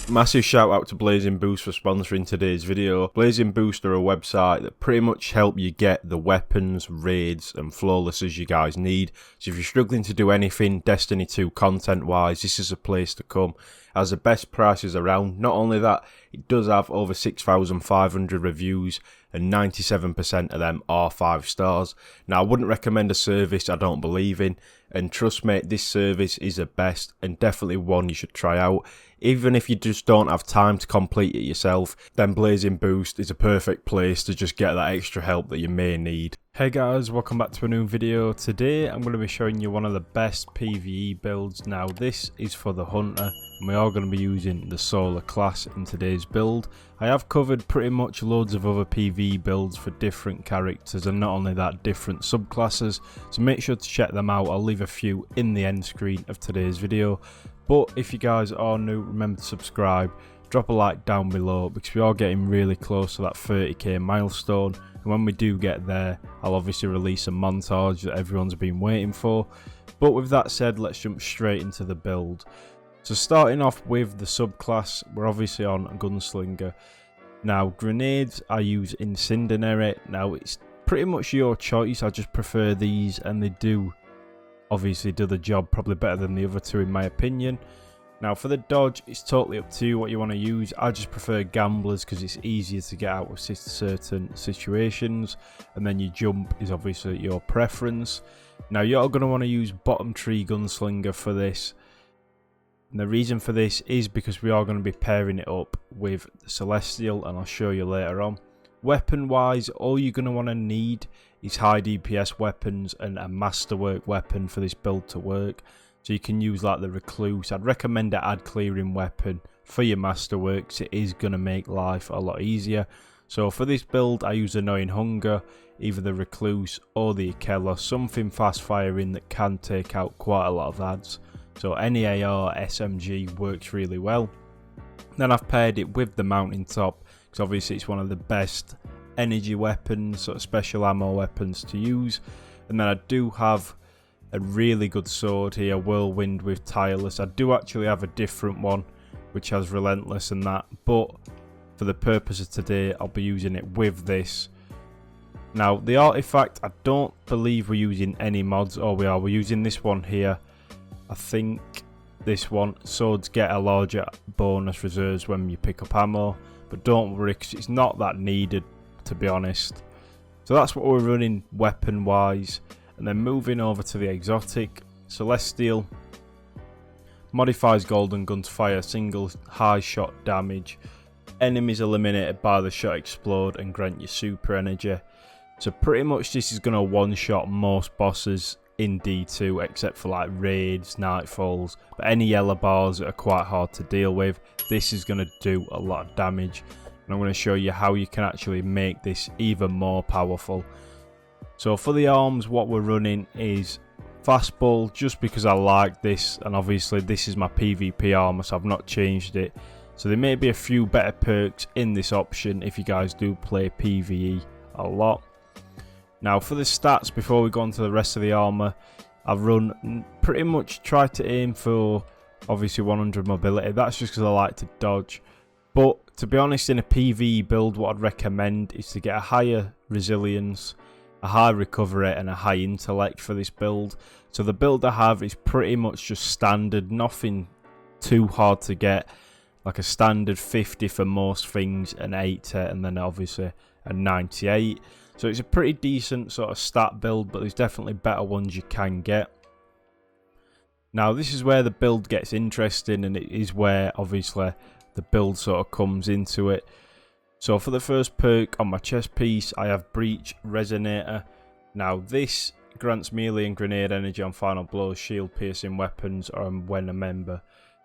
Massive shout out to Blazing Boost for sponsoring today's video. Blazing Boost are a website that pretty much help you get the weapons, raids and flawlesses you guys need. So if you're struggling to do anything Destiny 2 content wise, this is a place to come. It has the best prices around. Not only that, it does have over 6,500 reviews and 97% of them are 5 stars. Now I wouldn't recommend a service I don't believe in, and trust me, this service is the best and definitely one you should try out. Even if you just don't have time to complete it yourself, then Blazing Boost is a perfect place to just get that extra help that you may need. Hey guys, welcome back to a new video. Today I'm going to be showing you one of the best PvE builds. Now this is for the Hunter, and we are going to be using the Solar class in today's build. I have covered pretty much loads of other PvE builds for different characters, and not only that, different subclasses, so make sure to check them out. I'll leave a few in the end screen of today's video. But if you guys are new, remember to subscribe, drop a like down below, because we are getting really close to that 30k milestone, and when we do get there, I'll obviously release a montage that everyone's been waiting for. But with that said, let's jump straight into the build. So starting off with the subclass, we're obviously on a Gunslinger. Now grenades, I use Incendiary. Now it's pretty much your choice, I just prefer these, and they do obviously do the job probably better than the other two in my opinion. Now for the dodge, it's totally up to you what you want to use. I just prefer Gamblers because it's easier to get out of certain situations, and then your jump is obviously your preference. Now you're going to want to use bottom tree Gunslinger for this, and the reason for this is because we are going to be pairing it up with the Celestial, and I'll show you later on. Weapon wise, all you're going to want to need is high DPS weapons and a masterwork weapon for this build to work. So you can use like the Recluse. I'd recommend an ad clearing weapon for your masterworks. It is going to make life a lot easier. So for this build I use Annoying Hunger, either the Recluse or the Akela, something fast firing that can take out quite a lot of ads. So any AR SMG works really well. Then I've paired it with the Mountaintop, because obviously it's one of the best energy weapons, sort of special ammo weapons to use. And then I do have a really good sword here, Whirlwind with Tireless. I do actually have a different one which has Relentless and that, but for the purpose of today I'll be using it with this. Now the artifact, I don't believe we're using any mods, or we're using this one here. I think this one, swords get a larger bonus reserves when you pick up ammo, but don't worry because it's not that needed, to be honest. So that's what we're running weapon wise. And then moving over to the exotic, Celestial modifies golden gun to fire single high shot damage, enemies eliminated by the shot explode and grant you super energy. So pretty much this is going to one shot most bosses in D2 except for like raids, nightfalls, but any yellow bars that are quite hard to deal with, this is going to do a lot of damage. And I'm going to show you how you can actually make this even more powerful. So for the arms, what we're running is Fastball, just because I like this, and obviously this is my PvP armor, so I've not changed it. So there may be a few better perks in this option if you guys do play PvE a lot. Now for the stats, before we go on to the rest of the armor, I've run pretty much try to aim for obviously 100 mobility. That's just because I like to dodge. But to be honest, in a PvE build, what I'd recommend is to get a higher resilience, a high recovery and a high intellect for this build. So the build I have is pretty much just standard, nothing too hard to get, like a standard 50 for most things, an 80 and then obviously a 98. So it's a pretty decent sort of stat build, but there's definitely better ones you can get. Now this is where the build gets interesting, and it is where obviously the build sort of comes into it. So for the first perk on my chest piece, I have Breach Resonator. Now this grants melee and grenade energy on final blows, shield piercing weapons, or when a member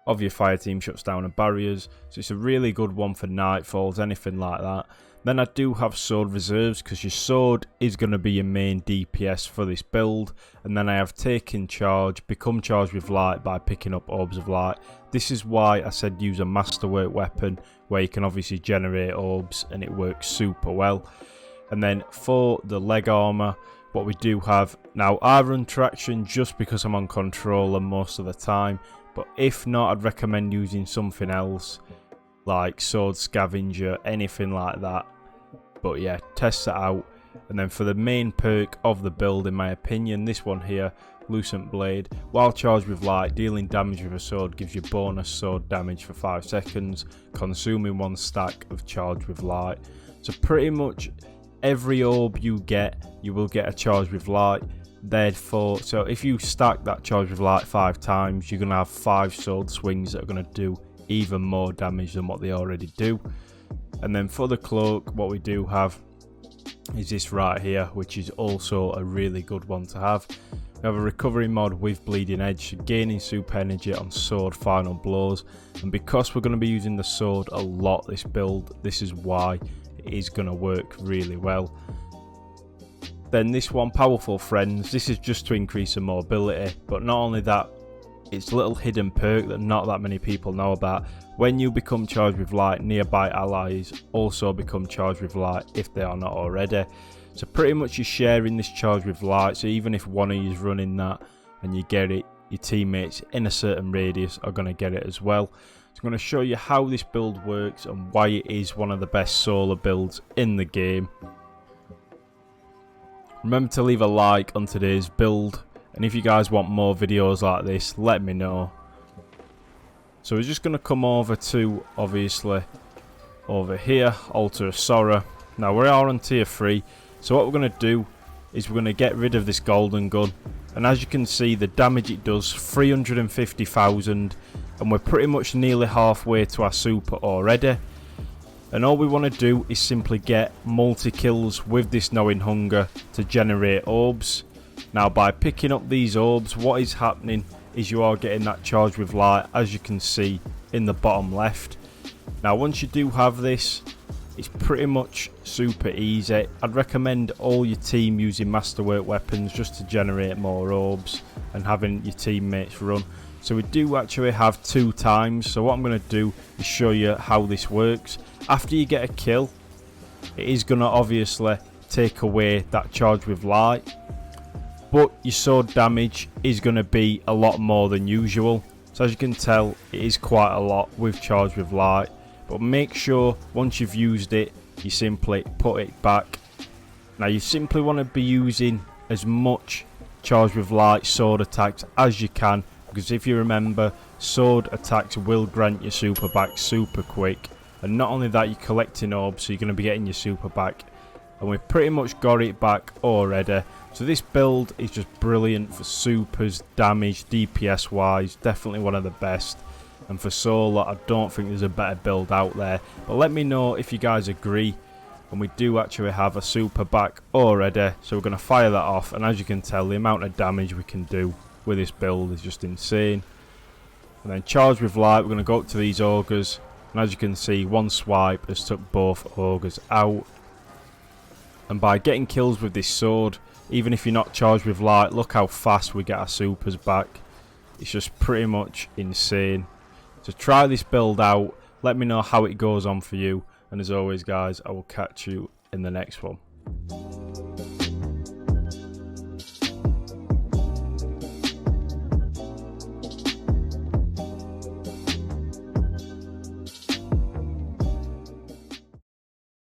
of your fire team shuts down barriers. So it's a really good one for nightfalls, anything like that. Then I do have sword reserves, because your sword is going to be your main DPS for this build. And then I have taken charge, become charged with light by picking up orbs of light. This is why I said use a masterwork weapon, where you can obviously generate orbs and it works super well. And then for the leg armor, what we do have, now I run traction just because I'm on controller most of the time, but if not, I'd recommend using something else like sword scavenger, anything like that. But yeah, test it out. And then for the main perk of the build, in my opinion, this one here, Lucent Blade, while charged with light, dealing damage with a sword gives you bonus sword damage for 5 seconds, consuming 1 stack of charged with light. So pretty much every orb you get, you will get a charge with light. Therefore, so if you stack that charge with light 5 times, you're going to have 5 sword swings that are going to do even more damage than what they already do. And then for the cloak, what we do have is this right here, which is also a really good one to have. We have a recovery mod with bleeding edge, so gaining super energy on sword final blows, and because we're going to be using the sword a lot this build, this is why it is going to work really well. Then this one, Powerful Friends, this is just to increase the mobility, but not only that, it's a little hidden perk that not that many people know about. When you become charged with light, nearby allies also become charged with light if they are not already. So pretty much you're sharing this charge with light, so even if one of you is running that and you get it, your teammates in a certain radius are going to get it as well. So I'm going to show you how this build works and why it is one of the best solar builds in the game. Remember to leave a like on today's build, and if you guys want more videos like this, let me know. So we're just going to come over to, obviously, over here, Altar of Sorrow. Now we are on tier 3, so what we're going to do is we're going to get rid of this golden gun. And as you can see, the damage it does, 350,000, and we're pretty much nearly halfway to our super already. And all we want to do is simply get multi-kills with this Knowing Hunger to generate orbs. Now by picking up these orbs, what is happening is you are getting that charge with light, as you can see in the bottom left. Now once you do have this, it's pretty much super easy. I'd recommend all your team using masterwork weapons just to generate more orbs and having your teammates run. So we do actually have 2 times, so what I'm going to do is show you how this works. After you get a kill, it is going to obviously take away that charge with light, but your sword damage is going to be a lot more than usual. So as you can tell, it is quite a lot with charge with light, but make sure once you've used it, you simply put it back. Now you simply want to be using as much charge with light sword attacks as you can, because if you remember, sword attacks will grant your super back super quick. And not only that, you're collecting orbs, so you're going to be getting your super back. And we've pretty much got it back already. So this build is just brilliant for supers, damage, DPS wise. Definitely one of the best. And for solo, I don't think there's a better build out there. But let me know if you guys agree. And we do actually have a super back already. So we're going to fire that off. And as you can tell, the amount of damage we can do with this build is just insane. And then charge with light, we're going to go up to these ogres. And as you can see, one swipe has took both ogres out. And by getting kills with this sword, even if you're not charged with light, look how fast we get our supers back. It's just pretty much insane. So try this build out, let me know how it goes on for you. And as always guys, I will catch you in the next one.